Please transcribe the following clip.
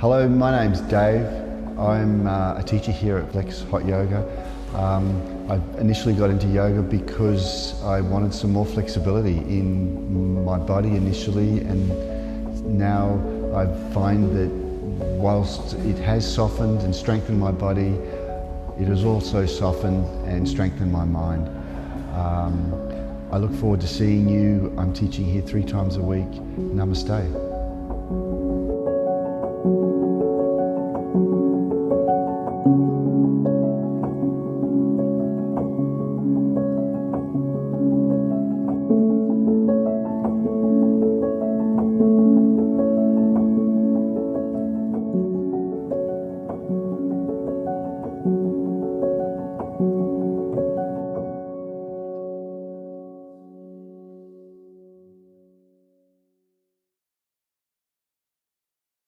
Hello, my name's Dave. I'm a teacher here at Flex Hot Yoga. I initially got into yoga because I wanted some more flexibility in my body initially, and now I find that whilst it has softened and strengthened my body, it has also softened and strengthened my mind. I look forward to seeing you. I'm teaching here 3 times a week. Namaste.